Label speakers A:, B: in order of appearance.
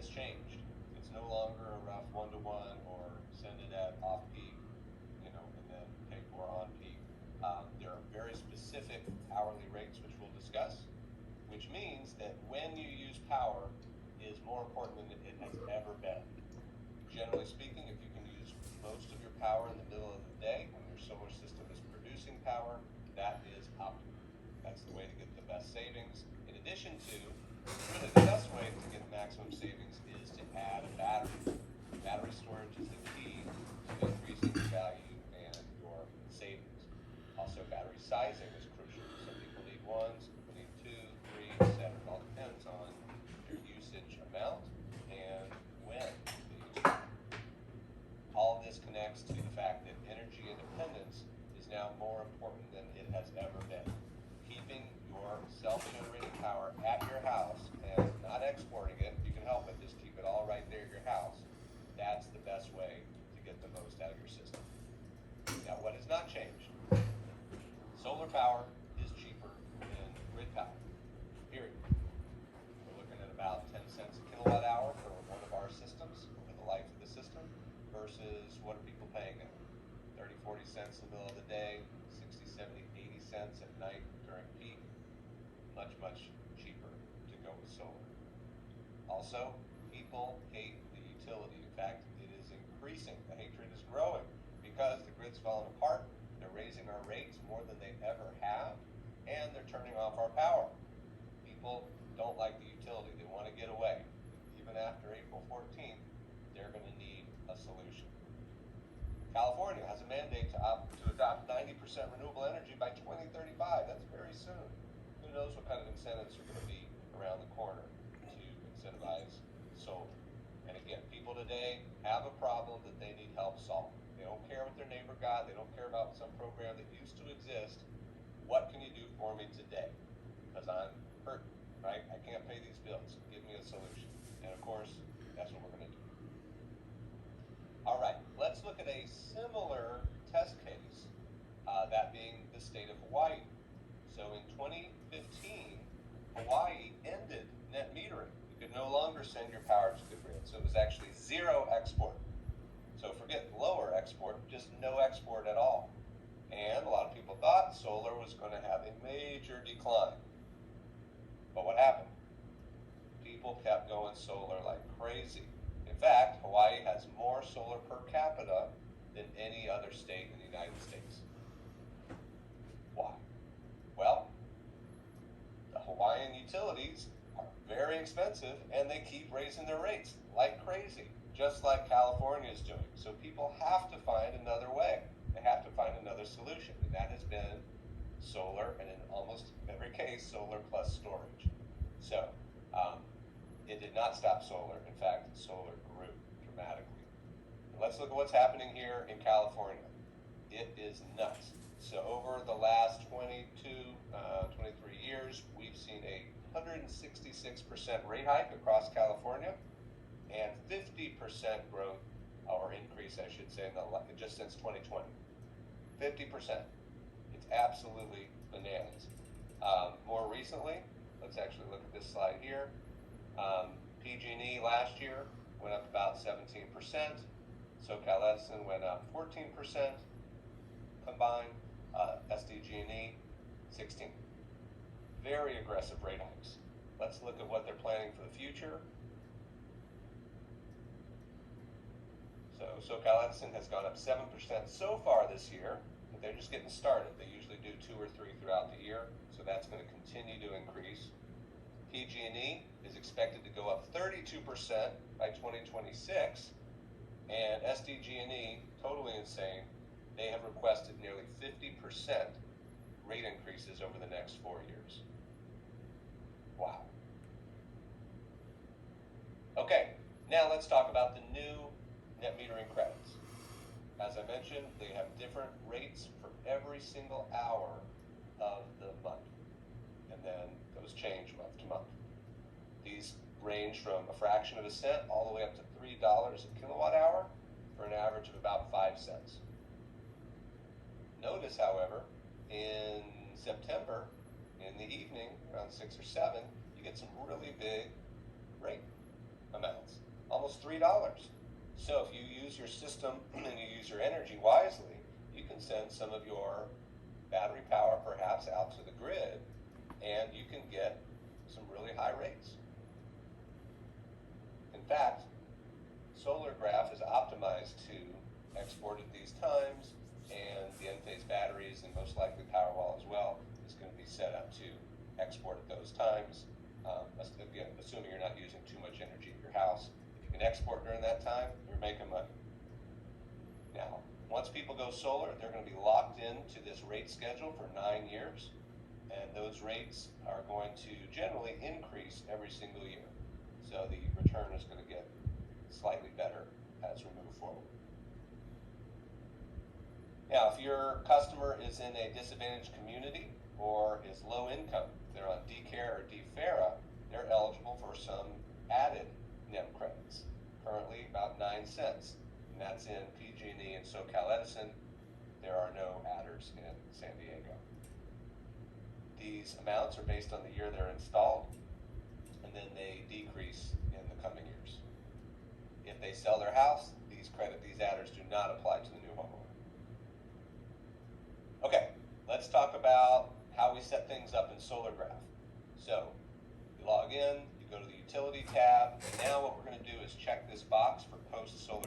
A: has changed. It's no longer a rough one-to-one or send it at off-peak, and then pay for on-peak. There are very specific hourly rates, which we'll discuss, which means that when you use power is more important than it has ever been. Generally speaking, if you can use most of your power in the middle of the day when your solar system is producing power, that is optimal. That's the way to get the best savings. In addition to, really the best way to get maximum savings is to add a battery. Battery storage is the key to increasing your value and your savings. Also, battery sizing is crucial. Some people need one, some people need two, three, etc. It all depends on your usage amount and when they use it. All this connects to the fact that energy independence is now more important than it has ever been. Keeping your self-generated power at your house and not exporting it, if you can help it, just keep it all right there at your house. That's the best way to get the most out of your system. Now, what has not changed? Solar power is cheaper than grid power, period. We're looking at about 10 cents a kilowatt hour for one of our systems over the life of the system versus what are people paying now? 30, 40 cents in the middle of the day, 60, 70, 80 cents at night during peak. Much, much cheaper to go with solar. Also, people hate the utility. In fact, it is increasing. The hatred is growing because the grid's falling apart. They're raising our rates more than they ever have, and they're turning off our power. People don't like the utility. They want to get away. Even after April 14th, they're going to need a solution. California has a mandate to adopt 90% renewable energy by 2035. That's very soon. Who knows what kind of incentives are going to be around the corner to incentivize solar. And again, people today have a problem that they need help solving. They don't care what their neighbor got. They don't care about some program that used to exist. What can you do for me today? Because I'm hurting, right? I can't pay these bills. Give me a solution. And of course, that's what we're going to do. All right, let's look at a similar test case, that being the state of Hawaii. So in 2015, Hawaii ended net metering. You could no longer send your power to the grid. So it was actually zero export. So forget lower export, just no export at all. And a lot of people thought solar was going to have a major decline. But what happened? People kept going solar like crazy. In fact, Hawaii has more solar per capita than any other state in the United States. Why? Well, the Hawaiian utilities are very expensive and they keep raising their rates like crazy, just like California is doing. So people have to find another way. They have to find another solution, and that has been solar, and in almost every case, solar plus storage. So it did not stop solar. In fact, solar grew dramatically. Let's look at what's happening here in California. It is nuts. So over the last 23 years, we've seen a 166% rate hike across California and 50% growth, or increase, I should say, just since 2020. 50%. It's absolutely bananas. More recently, let's actually look at this slide here. PG&E last year went up about 17%. SoCal Edison went up 14% combined. SDG&E 16. Very aggressive rate hikes. Let's look at what they're planning for the future. So SoCal Edison has gone up 7% so far this year, but they're just getting started. They usually do 2 or 3 throughout the year, so that's going to continue to increase. PG&E is expected to go up 32% by 2026, and SDG&E, totally insane, they have requested nearly 50% rate increases over the next 4 years. Wow. Okay, now let's talk about the new net metering credits. As I mentioned, they have different rates for every single hour of the month, and then those change month to month. These range from a fraction of a cent all the way up to $3 a kilowatt hour for an average of about 5 cents. Notice, however, in September, in the evening, around 6 or 7, you get some really big rate amounts. almost $3. So if you use your system and you use your energy wisely, you can send some of your battery power perhaps out to the grid, and you can get some really high rates. In fact, solar graph is optimized to export at these times, and the Enphase batteries and most likely Powerwall as well is going to be set up to export at those times. Again, assuming you're not using too much energy at your house. If you can export during that time, you're making money. Now, once people go solar, they're going to be locked into this rate schedule for 9 years, and those rates are going to generally increase every single year. So the return is going to get slightly better as we move forward. Now, if your customer is in a disadvantaged community or is low income, they're on DCARE or DFARA, they're eligible for some added NEM credits, currently about 9 cents, and that's in PG&E and SoCal Edison. There are no adders in San Diego. These amounts are based on the year they're installed, and then they decrease in the coming years. If they sell their house, these adders do not apply to the new homeowner. Okay, let's talk about how we set things up in SolarGraph. So you log in, you go to the utility tab, and now what we're going to do is check this box for post-solar